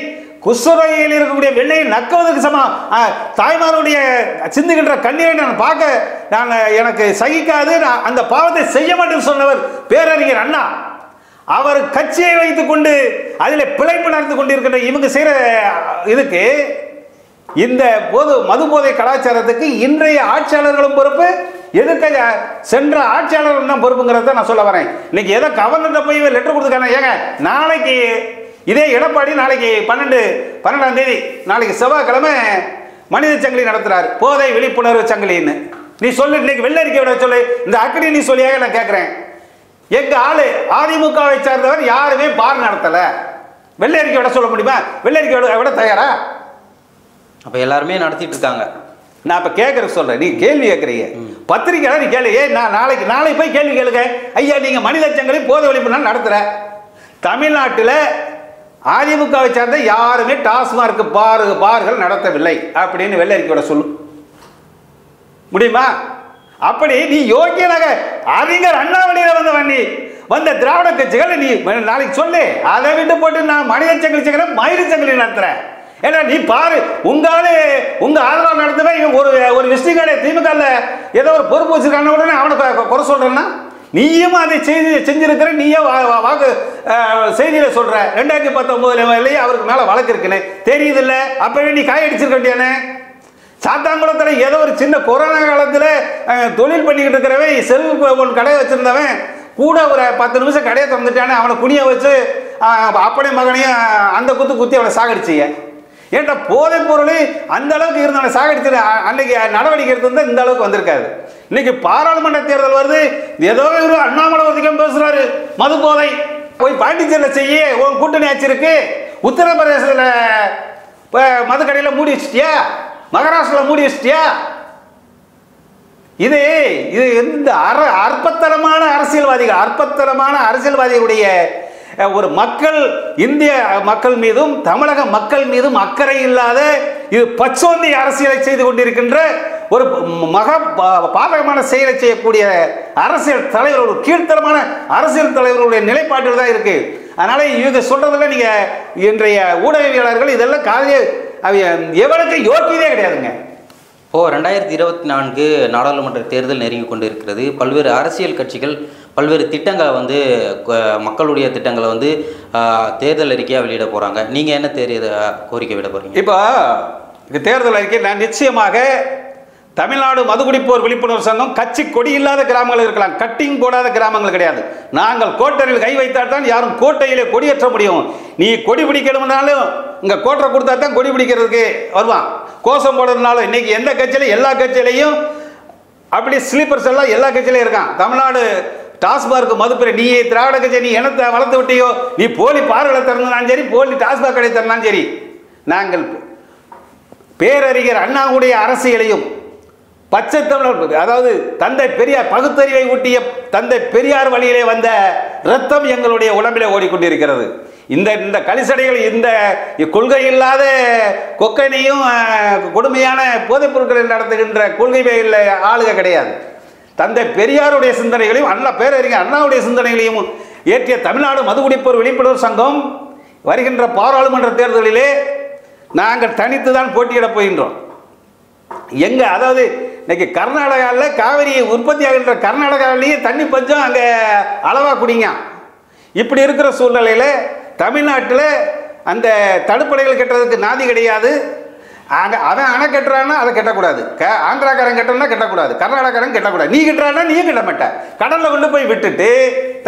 [SPEAKER 1] குஷ்டரோகியில் இருக்கக்கூடிய வெண்ணையை நக்குவதற்கு சமம் தாய்மாருடைய சிந்துகின்ற கண்ணீரை நான் எனக்கு சகிக்காது நான் அந்த பாவத்தை செய்ய மாட்டேன்னு சொன்னவர் பேரறிஞர் அண்ணா அவர் கட்சியை வைத்துக் கொண்டு அதில் பிழைப்பு நடந்து கொண்டிருக்கின்ற இவங்க செய்கிற இதுக்கு இந்த மது போதை கலாச்சாரத்துக்கு இன்றைய ஆட்சியாளர்களும் பொறுப்பு எதுக்கு சென்ற ஆட்சியாளர்கள் தான் பொறுப்புங்கிறத நான் சொல்ல வரேன் இன்னைக்கு ஏதோ கவர்னர் போய் லெட்டர் கொடுத்துருக்காங்க ஏங்க நாளைக்கு இதே எடப்பாடி நாளைக்கு 12ஆம் தேதி நாளைக்கு செவ்வாய்க்கிழமை மனித சங்கிலி நடத்துறாரு போதை விழிப்புணர்வு சங்கிலின்னு நீ சொல்லு இன்னைக்கு வெள்ளை அறிக்கை விட சொல்லு இந்த அக்கடி நீ சொல்லியாக நான் கேட்கிறேன் எங்க ஆளு அதிமுகவை சார்ந்தவர் யாருமே பார் நடத்தல வெள்ளை அறிக்கை விட சொல்ல முடியுமா வெள்ளை அறிக்கை விட தயாரா
[SPEAKER 2] அப்ப எல்லாருமே நடத்திட்டு இருக்காங்க
[SPEAKER 1] நான் இப்ப கேட்கற சொல்றேன் நீ கேள்வி கேட்கறீங்க பத்திரிக்கை நீ கேளு நான் நாளைக்கு போய் கேள்வி கேளுங்க ஐயா நீங்க மனித சங்கிலி போதை ஒழிப்பு நாள் நடத்துற தமிழ்நாட்டில் அதிமுகவை சார்ந்த யாருமே டாஸ்மார்க் பார்கள் நடத்தவில்லை அப்படின்னு வெள்ளை அறிக்கையோட சொல்லு முடியுமா? அப்படி நீ யோக்கியனாக அறிஞர் அண்ணாமலையில வந்த திராவிட கட்சிகள் நீ நாளைக்கு சொல்லு. அதை விட்டு போட்டு நான் மனித சங்கிலி சேர்க்கிறேன், மயிறு சங்கிலி நடத்துறேன். ஏன்னா நீ பாரு, உங்க ஆதரவு நடத்துவேன் ஒரு விஸ்டிகார்டு திமுக ஏதோ ஒரு பொறுப்பு வச்சிருக்கான உடனே அவனை குறை சொல்றேன்னா நீயும் அதை செஞ்சிருக்கிற. நீயே வாக்கு செய்தியில சொல்ற 2019 அவருக்கு மேல வழக்கு இருக்குன்னு தெரியுது இல்ல? அப்பவே நீ காய அடிச்சிருக்க வேண்டியானே. சாத்தாங்குளத்தில் ஏதோ ஒரு சின்ன கொரோனா காலத்தில் தொழில் பண்ணிக்கிட்டு இருக்கிறவன் செல்வன் கடையை வச்சிருந்தவன் கூட ஒரு 10 நிமிஷம் கடையை திறந்துட்டானே, அவனை குனிய வச்சு அப்படி மகனையும் அந்த குத்தி அவனை சாகடிச்சிங்க. ஏன்டா போதைப் பொருள் அந்த அளவுக்கு இருந்தவனை சாகடிச்சு அன்னைக்கு நடவடிக்கை எடுத்திருந்தா இந்த அளவுக்கு வந்திருக்காது. இன்னைக்கு பாராளுமன்ற தேர்தல் வருது, ஏதோ ஒரு அண்ணாமலை ஒதுக்கம் பேசுறாரு, மது போதை போய் பாண்டிச்சேரியில் செய்ய உன் கூட்டணி ஆச்சிருக்கு. உத்தரப்பிரதேசத்தில் மது கடையில் மூடி வச்சிட்டியா, மகாராஷ்டிராவில் மூடி வச்சிட்டியா? இது இந்த அற்பத்தனமான அரசியல்வாதிகளுடைய ஒரு இந்திய மக்கள் மீதும் தமிழக மக்கள் மீதும் அக்கறை இல்லாத இது பச்சோந்தி அரசியலை செய்து கொண்டிருக்கின்ற ஒரு பாதகமான செயலை செய்யக்கூடிய அரசியல் தலைவர், ஒரு கீழ்த்தரமான அரசியல் தலைவர்களுடைய நிலைப்பாட்டில் தான் இருக்கு. அதனால இவங்க சொல்றதுல நீங்க இன்றைய ஊடகவியலாளர்கள் இதெல்லாம் எவனுக்கு யோக்கியதே கிடையாதுங்க.
[SPEAKER 2] இப்போது 2024 நாடாளுமன்ற தேர்தல் நெருங்கி கொண்டு இருக்கிறது. பல்வேறு அரசியல் கட்சிகள் பல்வேறு திட்டங்களை மக்களுடைய திட்டங்களை தேர்தல் அறிக்கையாக வெளியிட போகிறாங்க. நீங்கள் என்ன கோரிக்கை விட போகிறீங்க?
[SPEAKER 1] இப்போ தேர்தல் அறிக்கை நான் நிச்சயமாக தமிழ்நாடு மதுகுடிப்போர் விழிப்புணர்வு சங்கம் கட்சி கொடி இல்லாத கிராமங்கள் இருக்கலாம், கட்டிங் போடாத கிராமங்கள் கிடையாது. நாங்கள் கோட்டையில் கை வைத்தால் தான் யாரும் கோட்டையிலே கொடியேற்ற முடியும். நீ கொடி பிடிக்கணும்னாலும் இங்கே கோட்டை கொடுத்தா தான் கொடி பிடிக்கிறதுக்கு வருவான். கோஷம் போடுறதுனால இன்னைக்கு எந்த கட்சியிலையும் எல்லா கட்சியிலையும் அப்படி ஸ்லீப்பர்ஸ் எல்லாம் எல்லா கட்சியிலையும் இருக்கான். தமிழ்நாடு டாஸ்மார்க் மதுப்பிற நீ திராவிட கட்சி நீ என்னத்தை வளர்த்து விட்டியோ, நீ போலி பார்களை திறந்தாலும் சரி, போலி டாஸ்மாக் கடை திறந்தாலும் சரி, நாங்கள் பேரறிஞர் அண்ணாவுடைய அரசியலையும் பச்சை தமிழர், அதாவது தந்தை பெரியார் பகுத்தறிவை ஊட்டிய தந்தை பெரியார் வழியிலே வந்த ரத்தம் எங்களுடைய உடம்பிலே ஓடிக்கொண்டிருக்கிறது. இந்த கலிசடைகள் இந்த கொள்கை இல்லாத கொக்கைனையும் கொடுமையான போதைப் பொருட்களை நடத்துகின்ற கொள்கை ஆளுக கிடையாது. தந்தை பெரியாருடைய சிந்தனைகளையும் பேரறிஞர் அண்ணாவுடைய சிந்தனைகளையும் ஏற்றிய தமிழ்நாடு மதுகுடிப்போர் விழிப்புணர்வு சங்கம் வருகின்ற பாராளுமன்ற தேர்தலிலே நாங்கள் தனித்து தான் போட்டியிட போகின்றோம். அதாவது இன்னைக்கு கர்நாடகாவில் காவிரி உற்பத்தி ஆகின்ற கர்நாடகாவிலேயே தண்ணி பஞ்சம் அங்கே அளவா குடிங்க. இப்படி இருக்கிற சூழ்நிலையில் தமிழ்நாட்டில் அந்த தடுப்பணைகள் கட்டுறதுக்கு நாதி கிடையாது. அவன் அணை கட்டுறான்னா அதை கட்டக்கூடாது, ஆந்திராக்காரன் கட்டுறா கட்டக்கூடாது, கர்நாடகாரன் கட்டக்கூடாது. நீ கட்டுறான்னா நீயும் கட்ட மாட்டேன். கடலில் கொண்டு போய் விட்டுட்டு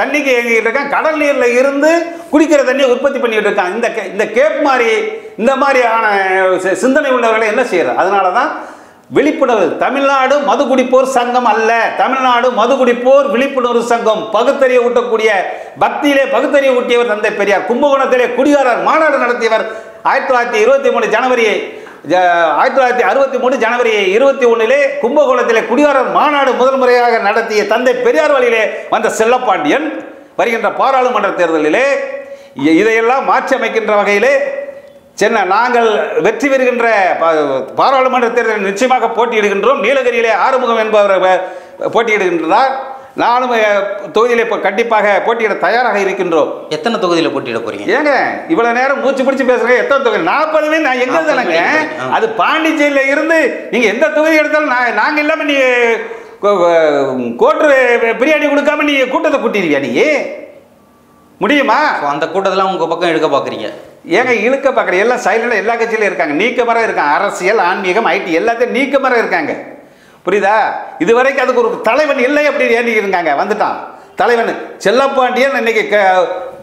[SPEAKER 1] தண்ணிக்கு எங்கிட்டு இருக்கான், கடல் நீரில் இருந்து குடிக்கிற தண்ணியை உற்பத்தி பண்ணிக்கிட்டு இருக்கான். இந்த கேப் மாதிரி இந்த மாதிரியான சிந்தனை உள்ளவர்களை என்ன செய்யறது? அதனால தான் விழிப்புணர்வு தமிழ்நாடு மதுகுடிப்போர் சங்கம் அல்ல, தமிழ்நாடு மதுகுடிப்போர் விழிப்புணர்வு சங்கம். பகுத்தறிவை ஊட்டக்கூடிய பக்தியிலே பகுத்தறிவை ஊட்டியவர் தந்தை பெரியார். கும்பகோணத்திலே குடிகாரர் மாநாடு நடத்தியவர் 1963 ஜனவரி 1963 ஜனவரி 21 கும்பகோணத்திலே குடிகாரர் மாநாடு முதல் முறையாக நடத்திய தந்தை பெரியார் வழியிலே வந்த செல்லப்பாண்டியன் வருகின்ற பாராளுமன்ற தேர்தலிலே இதையெல்லாம் மாற்றி அமைக்கின்ற வகையிலே நாங்கள் வெற்றி பெறுகின்ற பாராளுமன்ற தேர்தலில் நிச்சயமாக போட்டியிடுகின்றோம். நீலகிரியிலே ஆறுமுகம் என்பவர் போட்டியிடுகின்றார். நானும் தொகுதியில் இப்போ கண்டிப்பாக போட்டியிட தயாராக இருக்கின்றோம்.
[SPEAKER 2] எத்தனை தொகுதியில் போட்டியிட போறீங்க?
[SPEAKER 1] ஏங்க இவ்வளவு நேரம் மூச்சு பிடிச்சி பேசுறேன். எத்தனை தொகுதி? 40 நான் எங்க தானங்க, அது பாண்டிச்சேரியில் இருந்து நீங்க எந்த தொகுதி எடுத்தாலும் நாங்க இல்லாம நீ கோட்டு பிரியாணி கொடுக்காம நீ கூட்டத்தை கூட்டிடுவியா? நீ முடியுமா?
[SPEAKER 2] அந்த கூட்டத்தெல்லாம் உங்க பக்கம் எடுக்க பாக்குறீங்க.
[SPEAKER 1] ஏங்க இழுக்க பார்க்குறேன். எல்லாம் சைலண்டாக எல்லா கட்சியிலும் இருக்காங்க, நீக்கமரம் இருக்காங்க. அரசியல், ஆன்மீகம், ஐடி எல்லாத்தையும் நீக்கமரம் இருக்காங்க. புரியுதா? இதுவரைக்கும் அதுக்கு ஒரு தலைவன் இல்லை அப்படின்னு ஏறி இருக்காங்க. வந்துட்டான் தலைவன் செல்லப்பாண்டியன். இன்னைக்கு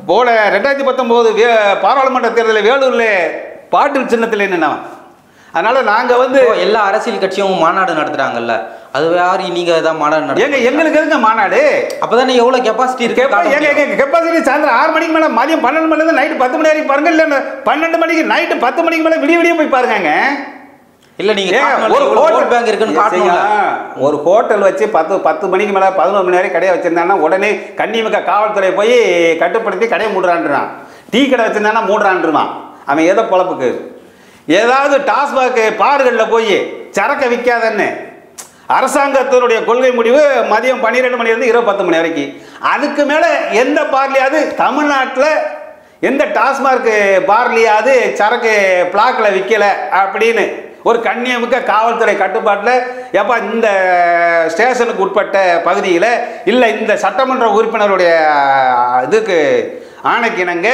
[SPEAKER 1] போல 2019 பாராளுமன்ற தேர்தலில் வேலூரில் பாட்டில் சின்னத்தில் நின்னவன். அதனால நாங்கள்
[SPEAKER 2] எல்லா அரசியல் கட்சியும் மாநாடு நடத்துறாங்கல்ல, அது யாரு நீங்க தான் மாநாடு நடத்துங்க?
[SPEAKER 1] எங்களுக்கு எதுங்க மாநாடு?
[SPEAKER 2] அப்பதானே எவ்வளவு கெப்பாசிட்டி இருக்கு?
[SPEAKER 1] கெப்பாசிட்டி சாயந்தரம் 6 மணிக்கு மேல, மதியம் 12 மணிலேருந்து நைட்டு 10 மணி வரைக்கும் பாருங்க. இல்ல 12 மணிக்கு நைட்டு 10 மணிக்கு மேல விடிய போய் பாருங்க.
[SPEAKER 2] இல்ல நீங்க ஒரு ஹோட்டல் பேங்க் இருக்குன்னு காட்டுங்க.
[SPEAKER 1] ஒரு ஹோட்டல் வச்சு 10 மணிக்கு மேல 11 மணி வரைக்கும் கடையை வச்சிருந்தாங்கன்னா உடனே கன்னிமிக்க காவல்துறை போய் கட்டுப்படுத்தி கடையை மூடுறான்றான். டீ கடை வச்சிருந்தானா மூடுறான்ருவான் அவன் ஏதோ பொழப்புக்கு. ஏதாவது டாஸ்மாக் பார்களில் போய் சரக்கை விற்காதன்னு அரசாங்கத்தினுடைய கொள்கை முடிவு மதியம் 12 மணிலேருந்து இரவு 10 மணி வரைக்கும். அதுக்கு மேலே எந்த பார்லையாவது தமிழ்நாட்டில் எந்த டாஸ்மாக் பார்லையாவது சரக்கு பிளாக்கில் விற்கலை அப்படின்னு ஒரு கண்ணியமிக்க காவல்துறை கட்டுப்பாட்டில் எப்போ இந்த ஸ்டேஷனுக்கு உட்பட்ட பகுதியில் இல்லை இந்த சட்டமன்ற உறுப்பினருடைய இதுக்கு ஆணைக்கிணங்க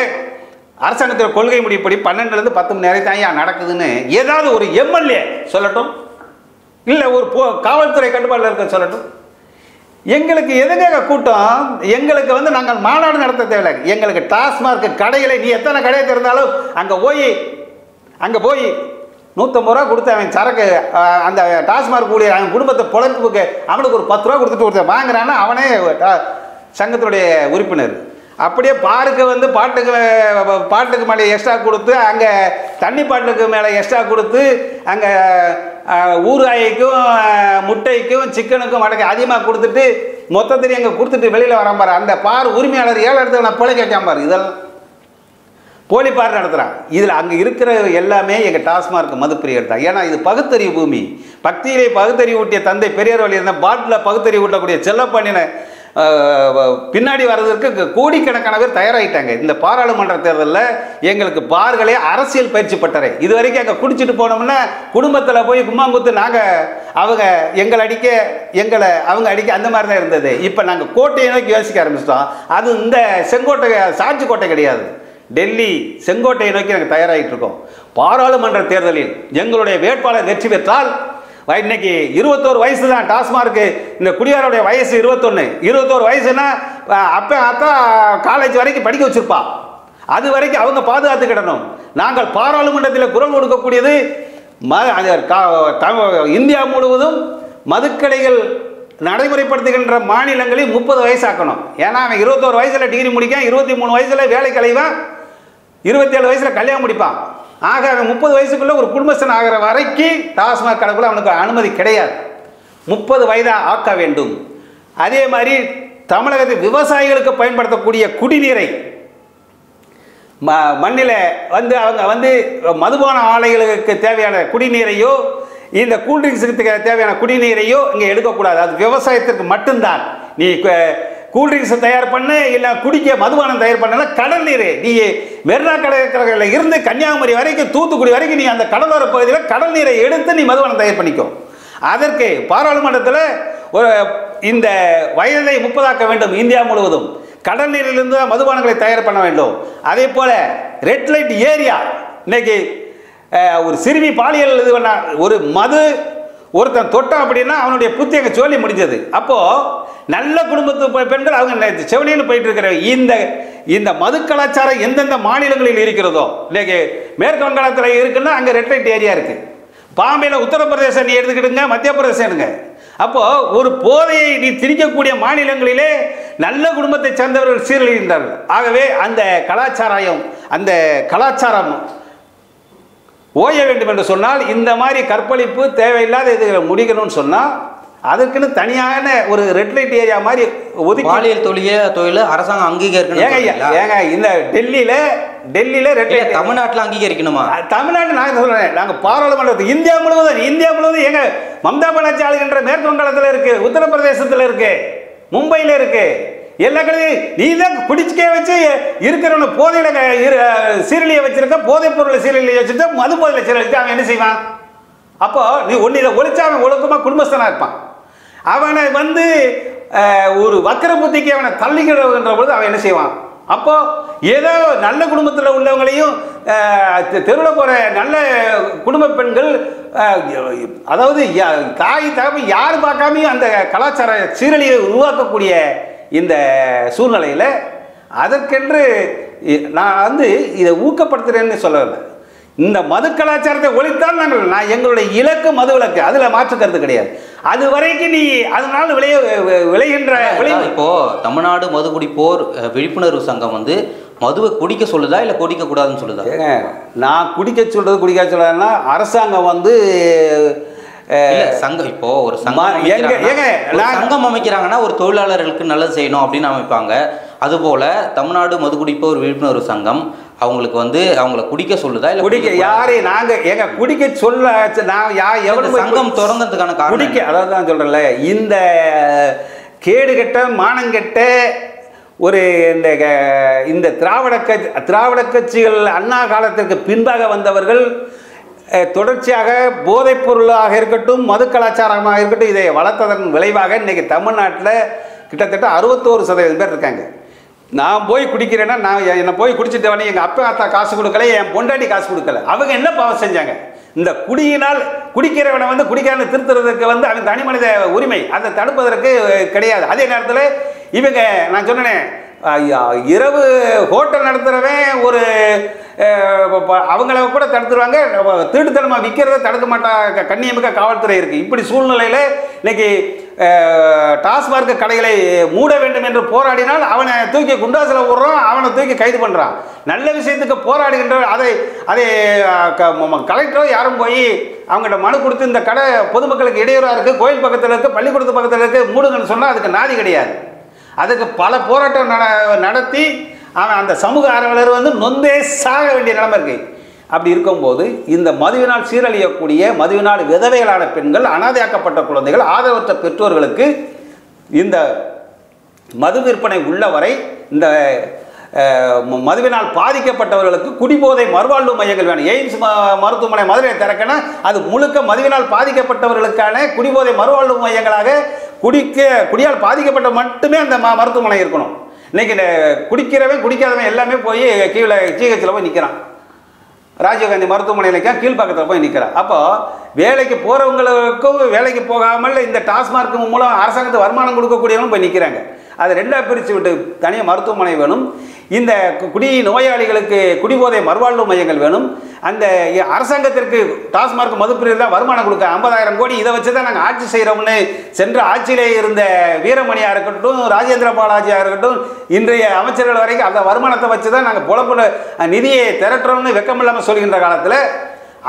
[SPEAKER 1] அரசாங்கத்தில் கொள்கை முடிப்படி 12லேருந்து 10 மணி நேரம் தான் நடக்குதுன்னு ஏதாவது ஒரு எம்எல்ஏ சொல்லட்டும், இல்லை ஒரு காவல்துறை கட்டுப்பாட்டில் இருக்க சொல்லட்டும். எங்களுக்கு எதுக்காக கூட்டம்? எங்களுக்கு நாங்கள் மாநாடு நடத்த தேவையில்லை. எங்களுக்கு டாஸ்மார்க் கடைகளை நீ எத்தனை கடையை திறந்தாலும் அங்கே போய் 150 ரூபா கொடுத்து அவன் சரக்கு அந்த டாஸ்மார்க் ஊழியர் அவன் குடும்பத்தை பொழைப்புக்கு அவனுக்கு ஒரு 10 ரூபா கொடுத்துட்டு வாங்குறான்னா அவனே சங்கத்தினுடைய உறுப்பினர். அப்படியே பாருக்கு பாட்டுக்கு மேலே எக்ஸ்ட்ரா கொடுத்து அங்கே தண்ணி பாட்டுக்கு மேலே எக்ஸ்ட்ரா கொடுத்து அங்கே ஊறுகாய்க்கும் முட்டைக்கும் சிக்கனுக்கும் வடக்கு அதிகமாக கொடுத்துட்டு மொத்தத்திலையும் அங்கே கொடுத்துட்டு வெளியில் வரான் பாரு. அந்த பார் உரிமையாளர் 7 இடத்துல நான் பிழை கேட்காம பாரு. இதெல்லாம் போலி பார் நடத்துகிறான். இதில் அங்கே இருக்கிற எல்லாமே எங்கள் டாஸ்மார்க் மதுப்பிரியர் தான். ஏன்னா இது பகுத்தறிவு பூமி. பக்தியிலே பகுத்தறிவு ஊட்டிய தந்தை பெரியார் வழி இருந்தால் பாட்டில் பகுத்தறிவு ஊட்டக்கூடிய செல்லப்பாண்டின பின்னாடி வர்றதுக்கு கோடிக்கணக்கான பேர் தயாராகிட்டாங்க. இந்த பாராளுமன்ற தேர்தலில் எங்களுக்கு பார்களே அரசியல் பயிற்சி பட்டறை. இது வரைக்கும் அங்கே குடிச்சிட்டு போனோம்னா குடும்பத்தில் போய் கும்மாங்குத்து அவங்க அவங்க அடிக்க அந்த மாதிரி தான் இருந்தது. இப்போ நாங்கள் கோட்டையை நோக்கி யோசிக்க ஆரம்பிச்சிட்டோம். அது இந்த செங்கோட்டை சாட்சி கோட்டை கிடையாது, டெல்லி செங்கோட்டையை நோக்கி நாங்கள் தயாராகிட்டு இருக்கோம். பாராளுமன்ற தேர்தலில் எங்களுடைய வேட்பாளர் வெற்றி பெற்றால் இன்னைக்கு 21 வயசு தான் டாஸ்மார்க்கு. இந்த குடியாரோடைய வயசு 21 வயசுன்னா அப்போ அத்தான் காலேஜ் வரைக்கும் படிக்க வச்சிருப்பா. அது வரைக்கும் அவங்க பாதுகாத்துக்கிடணும். நாங்கள் பாராளுமன்றத்தில் குரல் கொடுக்கக்கூடியது இந்தியா முழுவதும் மதுக்கடைகள் நடைமுறைப்படுத்துகின்ற மாநிலங்களில் 30 வயசாக்கணும். ஏன்னா அவன் 21 வயசில் டிகிரி முடிக்கான், 23 வயசில் வேலை கலைவான், 27 வயசில் கல்யாணம் முடிப்பான். ஆக அவன் 30 வயசுக்குள்ளே ஒரு குடும்பஸ்தன் ஆகிற வரைக்கும் டாஸ்மாக் கடைக்குள்ள அவனுக்கு அனுமதி கிடையாது. 30 வயதாக ஆக்க வேண்டும். அதே மாதிரி தமிழகத்தில் விவசாயிகளுக்கு பயன்படுத்தக்கூடிய குடிநீரை மண்ணில் அவங்க மதுபான ஆலைகளுக்கு தேவையான குடிநீரையோ இந்த கூல்ட்ரிங்க்ஸுக்கு தேவையான குடிநீரையோ இங்கே எடுக்கக்கூடாது. அது விவசாயத்திற்கு மட்டும்தான். நீ கூல்ட்ரிங்க்ஸை தயார் பண்ணு, இல்லை குடிக்க மதுபானம் தயார் பண்ணல கடல் நீர். நீ மெரினா கடற்கரையில் இருந்து கன்னியாகுமரி வரைக்கும் தூத்துக்குடி வரைக்கும் நீ அந்த கடலோர பகுதியில் கடல் நீரை எடுத்து நீ மதுபானம் தயார் பண்ணிக்கோ. அதற்கு பாராளுமன்றத்தில் ஒரு இந்த வயதை 30 ஆக்க வேண்டும். இந்தியா முழுவதும் கடல் நீரிலிருந்து மதுபானங்களை தயார் பண்ண வேண்டும். அதே போல் ரெட் லைட் ஏரியா. இன்னைக்கு ஒரு சிறுமி பாலியல் இது பண்ண ஒரு ஒருத்தன் தொட்டான் அப்படின்னா அவனுடைய புத்தி அங்கே சொல்லி முடிஞ்சது. அப்போது நல்ல குடும்பத்து பெண்கள் அவங்க செவனின்னு போயிட்டு இருக்கிற இந்த மது கலாச்சாரம் எந்தெந்த மாநிலங்களில் இருக்கிறதோ, இன்னைக்கு மேற்கு வங்காளத்தில் இருக்குன்னா அங்கே ரெட் லைட் ஏரியா இருக்குது. பாம்பேயில் உத்தரப்பிரதேசம் நீ எடுத்துக்கிட்டுங்க, மத்திய பிரதேசம் எடுங்க. அப்போது ஒரு போதையை நீ திரிக்கக்கூடிய மாநிலங்களிலே நல்ல குடும்பத்தை சேர்ந்தவர்கள் சீரழிகின்றார்கள். ஆகவே அந்த கலாச்சாரம் ஓய வேண்டும் என்று சொன்னால் இந்த மாதிரி கற்பழிப்பு தேவையில்லாத இது முடிக்கணும்னு சொன்னால் அதுக்குன்னு தனியான ஒரு ரெட் லைட் ஏரியா மாதிரி ஒதுக்கி
[SPEAKER 2] பாலியல் தொழிலை அரசாங்கம் அங்கீகரிக்கணும்.
[SPEAKER 1] ஏங்க இந்த டெல்லியில் ரெட் லைட்
[SPEAKER 2] தமிழ்நாட்டில் அங்கீகரிக்கணுமா?
[SPEAKER 1] தமிழ்நாட்டில் நாங்கள் சொல்கிறேன், நாங்கள் பாராளுமன்றத்தில் இந்தியா முழுவதும் ஏங்க மம்தா பானர்ஜி ஆளுகின்ற மேற்கு வங்காளத்தில் இருக்குது, உத்தரப்பிரதேசத்தில் இருக்குது, மும்பையில் இருக்குது. எல்லா கடையும் நீ தான் குடிச்சுக்கே வச்சு இருக்கிறவன போதையில் சீரழியை வச்சிருக்க, போதைப் பொருளை சீரழியை வச்சுட்டு மது போதையில் சீரழிச்சு அவன் என்ன செய்வான்? அப்போ நீ ஒன்று இதை ஒழிச்சா அவன் ஒழுக்கமாக குடும்பஸ்தனாக இருப்பான். அவனை ஒரு வக்கர புத்திக்கு அவனை தள்ளிக்கிடுகின்ற பொழுது அவன் என்ன செய்வான்? அப்போ ஏதோ நல்ல குடும்பத்தில் உள்ளவங்களையும் தெருவில் போகிற நல்ல குடும்ப பெண்கள், அதாவது தாய் தகப்பு யார் பார்க்காம அந்த கலாச்சார சீரழியை உருவாக்கக்கூடிய இந்த சூழ்நிலையில் அதற்கென்று நான் இதை ஊக்கப்படுத்துகிறேன்னு சொல்லலை. இந்த மது கலாச்சாரத்தை ஒழித்தால் நான் எங்களுடைய இலக்கு மது விலக்கு, அதில் மாற்று கருத்து கிடையாது. அது வரைக்கும் நீ அதனால விளைகின்ற
[SPEAKER 2] இப்போ தமிழ்நாடு மது குடிப்போர் விழிப்புணர்வு சங்கம் மதுவை குடிக்க சொல்லுதா இல்லை குடிக்க கூடாதுன்னு சொல்லுதா?
[SPEAKER 1] ஏங்க நான் குடிக்க சொல்றது குடிக்க சொல்லனா அரசாங்கம்
[SPEAKER 2] சங்கம் இப்போ ஒரு சங்கம் அமைக்கிறாங்கன்னா ஒரு தொழிலாளர்களுக்கு நல்லது செய்யணும் அப்படின்னு அமைப்பாங்க. அதுபோல் தமிழ்நாடு மதுக்குடிப்போர் விழிப்புணர்வு சங்கம் அவங்களுக்கு வந்து அவங்கள குடிக்க சொல்லுதா இல்லை
[SPEAKER 1] குடிக்க யாரு நாங்கள் எங்க குடிக்க சொல்ல நான் எவ்வளவு
[SPEAKER 2] சங்கம் தொடங்கிறதுக்கான காரணம்
[SPEAKER 1] குடிக்க அதாவது தான் சொல்கிறேன்ல இந்த கேடுகட்ட மானங்கெட்ட ஒரு இந்த திராவிட கட்சிகள் அண்ணா காலத்திற்கு பின்பாக வந்தவர்கள் தொடர்ச்சியாக போதைப் பொருளாக இருக்கட்டும் மது கலாச்சாரமாக இருக்கட்டும் இதை வளர்த்ததன் விளைவாக இன்றைக்கி தமிழ்நாட்டில் கிட்டத்தட்ட 61% பேர் இருக்காங்க. நான் போய் குடிக்கிறேன்னா நான் என்னை போய் குடிச்சிட்டு வந்து எங்கள் அப்பா அத்தா காசு கொடுக்கல, என் பொண்டாட்டி காசு கொடுக்கல. அவங்க என்ன பாவம் செஞ்சாங்க? இந்த குடியினால் குடிக்கிறவனை வந்து குடிக்காமல் திருத்துறதுக்கு வந்து அவன் தனி மனித உரிமை, அதை தடுப்பதற்கு கிடையாது. அதே நேரத்தில் இவங்க நான் சொன்னேன் இரவு ஹோட்டல் நடத்துகிறவன் ஒரு அவங்கள கூட தடுத்துருவாங்க, திருட்டுத்தனமாக விற்கிறத தடுக்க மாட்டா கண்ணியமிக்க காவல்துறை இருக்குது. இப்படி சூழ்நிலையில் இன்னைக்கு டாஸ்மார்க் கடைகளை மூட வேண்டும் என்று போராடினால் அவனை தூக்கி குண்டாசில் விடுறோம், அவனை தூக்கி கைது பண்ணுறான். நல்ல விஷயத்துக்கு போராடுகின்ற அதை கலெக்டரோ யாரும் போய் அவங்ககிட்ட மனு கொடுத்து இந்த கடை பொதுமக்களுக்கு இடையூறாக இருக்குது, கோயில் பக்கத்தில் இருக்குது, பள்ளிக்கூடத்து பக்கத்தில் இருக்குது, மூடுங்கன்னு சொன்னால் அதுக்கு நாதி கிடையாது. அதுக்கு பல போராட்டம் நடத்தி அவன் அந்த சமூக ஆர்வலர் வந்து நொந்தே சாக வேண்டிய நிலைமை இருக்கு. அப்படி இருக்கும்போது இந்த மதுவினால் சீரழியக்கூடிய மதுவினால் விதவைகளான பெண்கள், அனாதையாக்கப்பட்ட குழந்தைகள், ஆதரவற்ற பெற்றோர்களுக்கு இந்த மது விற்பனை உள்ளவரை இந்த மதுவினால் பாதிக்கப்பட்டவர்களுக்கு குடிபோதை மறுவாழ்வு மையங்கள் வேணும். எய்ம்ஸ் மருத்துவமனை மதுரையை திறக்கணும், அது முழுக்க மதுவினால் பாதிக்கப்பட்டவர்களுக்கான குடிபோதை மறுவாழ்வு மையங்களாக குடியால் பாதிக்கப்பட்ட மட்டுமே அந்த மருத்துவமனை இருக்கணும். இன்னைக்கு குடிக்கிறவன் குடிக்காதவன் எல்லாமே போய் கீழே ஜிஹெச்சில் போய் நிற்கிறான், ராஜீவ்காந்தி மருத்துவமனையில் கீழ்ப்பாக்கத்தில் போய் நிற்கிறான். அப்போ வேலைக்கு போகிறவங்களுக்கும் வேலைக்கு போகாமல் இந்த டாஸ்மார்க் மூலம் அரசாங்கத்துக்கு வருமானம் கொடுக்கக்கூடியவங்களும் போய் நிற்கிறாங்க. அதை ரெண்டாக பிரித்து விட்டு தனியாக மருத்துவமனை வேணும், இந்த குடி நோயாளிகளுக்கு குடிபோதை மறுவாழ்வு மையங்கள் வேணும். அந்த அரசாங்கத்திற்கு டாஸ்மார்க் மதுப்பிரிவு தான் வருமானம் கொடுக்க 50,000 கோடி, இதை வச்சு தான் நாங்கள் ஆட்சி செய்கிறோம்னு சென்ற ஆட்சியிலே இருந்த வீரமணியாக இருக்கட்டும், ராஜேந்திர பாலாஜியாக இருக்கட்டும், இன்றைய அமைச்சர்கள் வரைக்கும் அந்த வருமானத்தை வச்சு தான் நாங்கள் பொழப்பு நிதியை திரட்டுறோம்னு வெக்கமில்லாமல் சொல்கின்ற காலத்தில்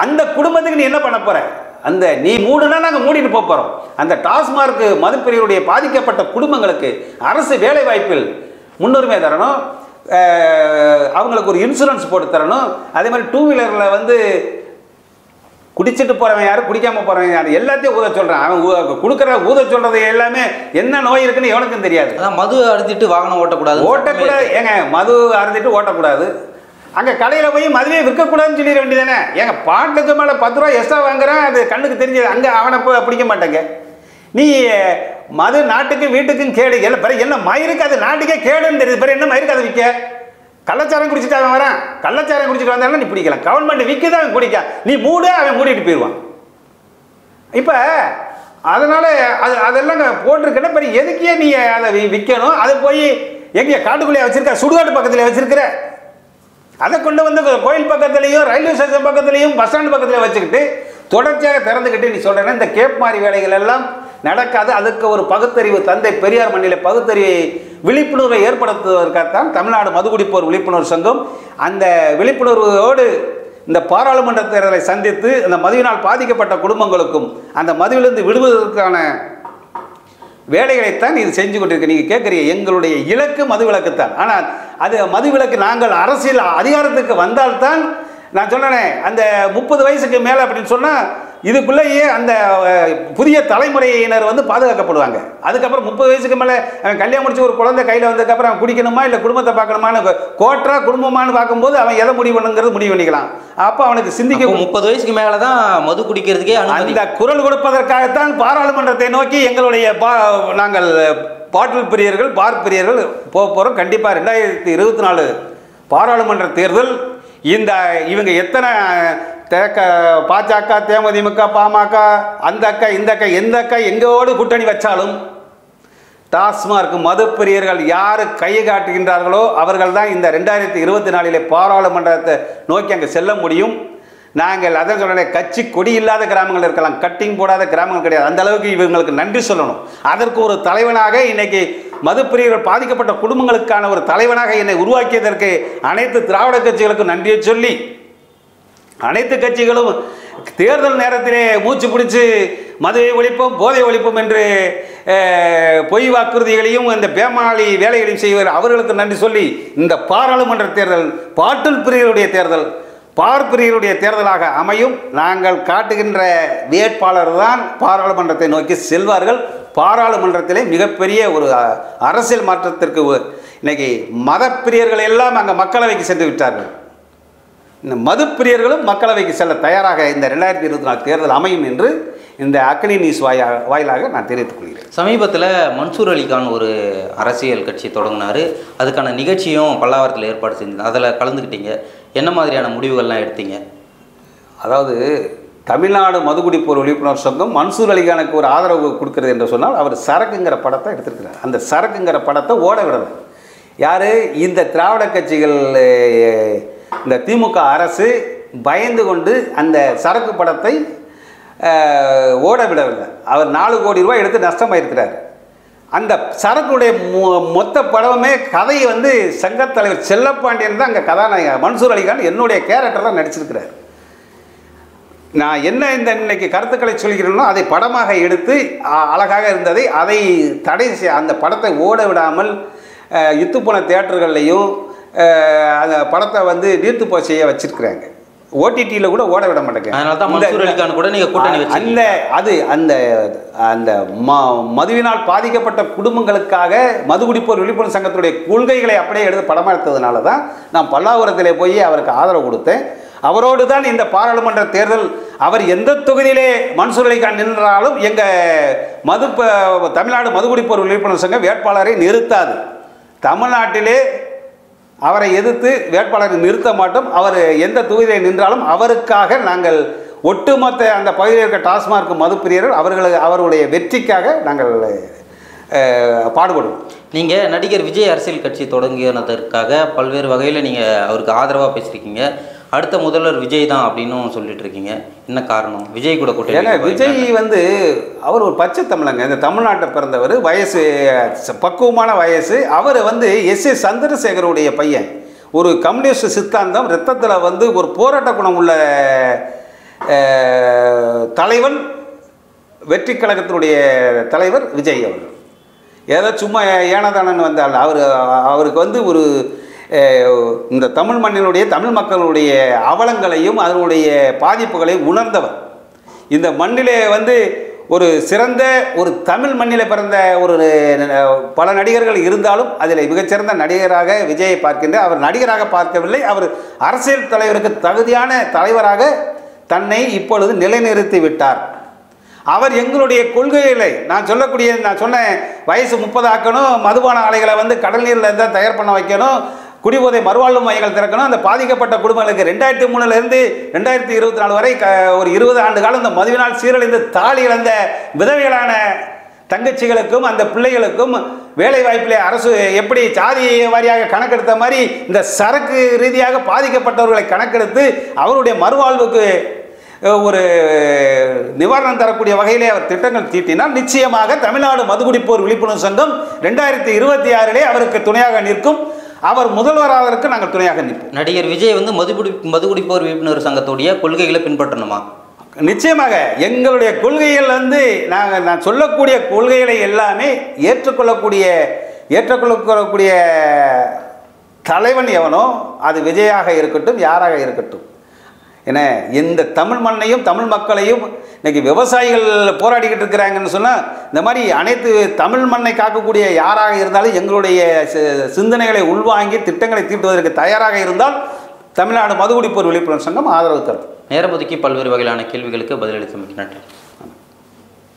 [SPEAKER 1] அந்த குடும்பத்துக்கு நீ என்ன பண்ண போகிற? அந்த நீ மூடுனா நாங்கள் மூடிட்டு போகிறோம். அந்த டாஸ்மார்க் மதுப்பிரிவுடைய பாதிக்கப்பட்ட குடும்பங்களுக்கு அரசு வேலை வாய்ப்பில் முன்னுரிமை தரணும், அவங்களுக்கு ஒரு இன்சூரன்ஸ் போட்டு தரணும். அதே மாதிரி 2 வீலரில் வந்து குடிச்சிட்டு போகிறவன் யார், குடிக்காமல் போகிறவன் யார், எல்லாத்தையும் ஊத சொல்கிறான். அவன் கொடுக்குற ஊத சொல்கிறது எல்லாமே என்ன நோய் இருக்குன்னு எவனுக்கும் தெரியாது.
[SPEAKER 2] மது அருந்திட்டு வாகனம்
[SPEAKER 1] ஓட்டக்கூடாது. ஏங்க மது அருந்திட்டு ஓட்டக்கூடாது. அங்கே கடையில் போய் மதுவே விற்கக்கூடாதுன்னு சொல்லிட வேண்டியதானே. எங்கள் பாட்டுக்கு மேலே 10 ரூபா எக்ஸ்ட்ரா வாங்குறான், அது கண்ணுக்கு தெரிஞ்சது. அங்கே அவனை பிடிக்க மாட்டேங்க. நீ மது நாட்டுக்கும் வீட்டுக்கும் கேடு இல்லை, பிறகு என்ன மயிருக்கு அது நாட்டுக்கே கேடுன்னு தெரியுது, பிறகு என்ன மயிருக்கு அதை விற்க? கள்ளச்சாரம் குடிச்சிட்டு அவன் வரான், கள்ளச்சாரம் குடிச்சிட்டு வந்தாலும் நீ பிடிக்கலாம், கவர்மெண்ட் விற்கதான் அவன் குடிக்க, நீ மூடு அவன் மூடிட்டு போயிடுவான். இப்போ அதனால் அதெல்லாம் போட்டிருக்கேன்னா பிறகு எதுக்கே நீ அதை விற்கணும்? அதை போய் எங்கே காட்டுக்குள்ளேயே வச்சிருக்க, சுடுகாட்டு பக்கத்தில் வச்சிருக்கிற, அதை கொண்டு வந்து கோயில் பக்கத்துலேயும் ரயில்வே ஸ்டேஷன் பக்கத்துலேயும் பஸ் ஸ்டாண்டு பக்கத்தில் வச்சுக்கிட்டு தொடர்ச்சியாக திறந்துக்கிட்டு நீ சொல்கிறேன்னா இந்த கேப் மாதிரி வேலைகள் எல்லாம் நடக்காது. அதுக்கு ஒரு பகுத்தறிவு தந்தை பெரியார் மண்ணில் பகுத்தறிவை விழிப்புணர்வை ஏற்படுத்துவதற்காகத்தான் தமிழ்நாடு மதுகுடிப்போர் விழிப்புணர்வு சங்கம் அந்த விழிப்புணர்வோடு இந்த பாராளுமன்ற தேர்தலை சந்தித்து அந்த மதுவினால் பாதிக்கப்பட்ட குடும்பங்களுக்கும் அந்த மதுவிலிருந்து விடுவதற்கான வேலைகளைத்தான் இது செஞ்சு கொண்டிருக்கு. நீங்கள் கேட்குறீங்க எங்களுடைய இலக்கு மதுவிலக்குத்தான். ஆனால் அது மதுவிலக்கு நாங்கள் அரசியல் அதிகாரத்துக்கு வந்தால்தான் நான் சொன்னேன் அந்த 30 வயசுக்கு மேலே அப்படின்னு சொன்னால் இதுக்குள்ளேயே அந்த புதிய தலைமுறையினர் வந்து பாதுகாக்கப்படுவாங்க. அதுக்கப்புறம் 30 வயசுக்கு மேலே அவன் கல்யாணம் முடிச்சு ஒரு குழந்தை கையில் வந்ததுக்கப்புறம் அவன் குடிக்கணுமா இல்லை குடும்பத்தை பார்க்கணுமான்னு கோட்டரா குடும்பமானு பார்க்கும்போது அவன் எதை முடிவு பண்ணுங்கிறது முடிவு பண்ணிக்கலாம். அப்போ அவனுக்கு சிந்திக்க 30
[SPEAKER 2] வயசுக்கு மேலே தான் மது குடிக்கிறதுக்கே
[SPEAKER 1] அந்த குரல் கொடுப்பதற்காகத்தான் பாராளுமன்றத்தை நோக்கி எங்களுடைய நாங்கள் பாட்டில் பிரியர்கள் பார் பிரியர்கள் போகிறோம். கண்டிப்பாக 2024 பாராளுமன்ற தேர்தல் இந்த இவங்க எத்தனை பாஜக தேமுதிக பாமக அந்த அக்கா இந்த அக்கா எந்த அக்கா எங்கோடு கூட்டணி வச்சாலும் டாஸ்மார்க் மது பிரியர்கள் யார் கையை காட்டுகின்றார்களோ அவர்கள் தான் இந்த 2024 பாராளுமன்றத்தை நோக்கி அங்கே செல்ல முடியும். நாங்கள் அதை சொல்ல கட்சி கொடி இல்லாத கிராமங்கள் இருக்கலாம், கட்டிங் போடாத கிராமங்கள் கிடையாது. அந்த அளவுக்கு இவங்களுக்கு நன்றி சொல்லணும். அதற்கு ஒரு தலைவனாக இன்னைக்கு மதுப்பிரியர்கள் பாதிக்கப்பட்ட குடும்பங்களுக்கான ஒரு தலைவனாக என்னை உருவாக்கியதற்கு அனைத்து திராவிட கட்சிகளுக்கும் நன்றியை சொல்லி அனைத்து கட்சிகளும் தேர்தல் நேரத்திலே மூச்சு பிடிச்சு மதுவை ஒழிப்போம் போதை ஒழிப்போம் என்று பொய் வாக்குறுதிகளையும் இந்த பேமாளி வேலைகளையும் செய்வார் அவர்களுக்கு நன்றி சொல்லி இந்த பாராளுமன்ற தேர்தல் பாட்டுல் பிரியருடைய தேர்தல் பார்ப்பிரியருடைய தேர்தலாக அமையும். நாங்கள் காட்டுகின்ற வேட்பாளர் தான் பாராளுமன்றத்தை நோக்கி செல்வார்கள். பாராளுமன்றத்திலே மிகப்பெரிய ஒரு அரசியல் மாற்றத்திற்கு இன்னைக்கு மதப்பிரியர்கள் எல்லாம் அங்கே மக்களவைக்கு சென்று விட்டார்கள். இந்த மதுப்பிரியர்களும் மக்களவைக்கு செல்ல தயாராக இந்த 2024 தேர்தல் அமையும் என்று இந்த அக்னி நியூஸ் வாயிலாக நான் தெரிவித்துக் கொள்கிறேன்.
[SPEAKER 2] சமீபத்தில் மன்சூர் அலிகான் ஒரு அரசியல் கட்சி தொடங்கினார். அதுக்கான நிகழ்ச்சியும் பல்லாவரத்தில் ஏற்பாடு செஞ்சு அதில் கலந்துக்கிட்டீங்க. என்ன மாதிரியான முடிவுகள்லாம் எடுத்தீங்க?
[SPEAKER 1] அதாவது தமிழ்நாடு மதுகுடிப்போர் விழிப்புணர்வு சங்கம் மன்சூர் அலிகானுக்கு ஒரு ஆதரவு கொடுக்கிறது என்று சொன்னால் அவர் சரக்குங்கிற படத்தை எடுத்திருக்கிறார். அந்த சரக்குங்கிற படத்தை ஓட விடலை. யார்? இந்த திராவிட கட்சிகள், இந்த திமுக அரசு பயந்து கொண்டு அந்த சரக்கு படத்தை ஓட விடவில்லை. அவர் 4 கோடி ரூபாய் எடுத்து நஷ்டமாயிருக்கிறார். அந்த சரக்குடைய மொத்த படமே கதையை சங்கத் தலைவர் செல்லப்பாண்டியன் தான் அங்கே கதாநாயகன். மன்சூர் அலிகான் என்னுடைய கேரக்டர் தான் நடிச்சிருக்கிறார். நான் என்ன இன்னைக்கு கருத்துக்களை சொல்கிறேனோ அதை படமாக எடுத்து அழகாக இருந்ததை அதை தடை அந்த படத்தை ஓட விடாமல் யுத்துப்போன தியேட்டர்கள்லையும் அந்த படத்தை நீர்த்து போய் செய்ய வச்சிருக்கிறாங்க. ஓடிடியில் கூட ஓட விட மாட்டேங்க. அந்த மதுவினால் பாதிக்கப்பட்ட குடும்பங்களுக்காக மதுகுடிப்போர் விழிப்புணர்வு சங்கத்துடைய கொள்கைகளை அப்படியே எடுத்து படமாக எடுத்ததுனால தான் நான் பல்லாவரத்திலே போய் அவருக்கு ஆதரவு கொடுத்தேன். அவரோடு தான் இந்த பாராளுமன்ற தேர்தல் அவர் எந்த தொகுதியிலே மன்சூர் அலிகான் நின்றாலும் எங்கள் தமிழ்நாடு மதுகுடிப்போர் விழிப்புணர்வு சங்கம் வேட்பாளரை நிறுத்தாது. தமிழ்நாட்டிலே அவரை எதிர்த்து வேட்பாளரை நிறுத்த மாட்டோம். அவர் எந்த தொகுதியில் நின்றாலும் அவருக்காக நாங்கள் ஒட்டுமொத்த அந்த பகுதியில் இருக்க டாஸ்மார்க் மதுப்பிரியர்கள் அவர்களுடைய வெற்றிக்காக நாங்கள் பாடுபடுவோம்.
[SPEAKER 2] நீங்கள் நடிகர் விஜய் அரசியல் கட்சி தொடங்கினதற்காக பல்வேறு வகையில் நீங்கள் அவருக்கு ஆதரவாக பேசியிருக்கீங்க. அடுத்த முதல்வர் விஜய் தான் அப்படின்னு சொல்லிட்டு இருக்கீங்க. என்ன காரணம்? விஜய் கூட கூட்டணி?
[SPEAKER 1] ஏன்னா விஜய் அவர் ஒரு பச்சை தமிழங்க. இந்த தமிழ்நாட்டை பிறந்தவர், வயசு பக்குவமான வயசு. அவர் எஸ் ஏ சந்திரசேகருடைய பையன். ஒரு கம்யூனிஸ்ட் சித்தாந்தம் ரத்தத்தில் ஒரு போராட்ட குணம் உள்ள தலைவன், வெற்றி கழகத்தினுடைய தலைவர் விஜய் அவர்கள். ஏதோ சும்மா ஏனதானன் வந்தால் அவருக்கு ஒரு இந்த தமிழ் மண்ணினுடைய தமிழ் மக்களுடைய அவலங்களையும் அதனுடைய பாதிப்புகளையும் உணர்ந்தவர். இந்த மண்ணிலே ஒரு சிறந்த ஒரு தமிழ் மண்ணிலே பிறந்த ஒரு பல நடிகர்கள் இருந்தாலும் அதில் மிகச்சிறந்த நடிகராக விஜயை பார்க்கின்ற அவர் நடிகராக பார்க்கவில்லை. அவர் அரசியல் தலைவருக்கு தகுதியான தலைவராக தன்னை இப்பொழுது நிலைநிறுத்தி விட்டார். அவர் எங்களுடைய கொள்கைகளை நான் சொன்ன வயசு 30 ஆக்கணும், மதுபான ஆலைகளை கடல் நீரில் இருந்தால் தயார் பண்ண வைக்கணும், குடிபோதை மறுவாழ்வு மையங்கள் திறக்கணும். அந்த பாதிக்கப்பட்ட குடும்பங்களுக்கு 2003 2024 வரை ஒரு 20 ஆண்டு காலம் இந்த மதுவினால் சீரழிந்து தாலி இழந்த விதவைகளான தங்கச்சிகளுக்கும் அந்த பிள்ளைகளுக்கும் வேலை வாய்ப்பிலே அரசு எப்படி சாதி வாரியாக கணக்கெடுத்த மாதிரி இந்த சரக்கு ரீதியாக பாதிக்கப்பட்டவர்களை கணக்கெடுத்து அவருடைய மறுவாழ்வுக்கு ஒரு நிவாரணம் தரக்கூடிய வகையிலே அவர் திட்டங்கள் தீட்டினால் நிச்சயமாக தமிழ்நாடு மதுகுடிப்போர் விழிப்புணர்வு சங்கம் 2026 அவருக்கு துணையாக நிற்கும். அவர் முதல்வராவதற்கு நாங்கள் துணையாக நிற்போம்.
[SPEAKER 2] நடிகர் விஜய் மதுகுடிப்போர் விழிப்புணர்வு சங்கத்துடைய கொள்கைகளை பின்பற்றணுமா?
[SPEAKER 1] நிச்சயமாக எங்களுடைய கொள்கைகள் நான் சொல்லக்கூடிய கொள்கைகளை எல்லாமே ஏற்றுக்கொள்ளக்கூடிய தலைவன் எவனோ அது விஜயாக இருக்கட்டும், யாராக இருக்கட்டும். ஏன்னா இந்த தமிழ் மண்ணையும் தமிழ் மக்களையும் இன்றைக்கி விவசாயிகள் போராடிக்கிட்டு இருக்கிறாங்கன்னு சொன்னால் இந்த மாதிரி அனைத்து தமிழ் மண்ணை காக்கக்கூடிய யாராக இருந்தாலும் எங்களுடைய சிந்தனைகளை உள்வாங்கி திட்டங்களை தீட்டுவதற்கு தயாராக இருந்தால் தமிழ்நாடு மதுகுடிப்போர் விழிப்புணர்வு சங்கம் ஆதரவு தரும்.
[SPEAKER 2] நேரம் ஒதுக்கி பல்வேறு வகையிலான கேள்விகளுக்கு பதிலளித்தமைக்கு நன்றி.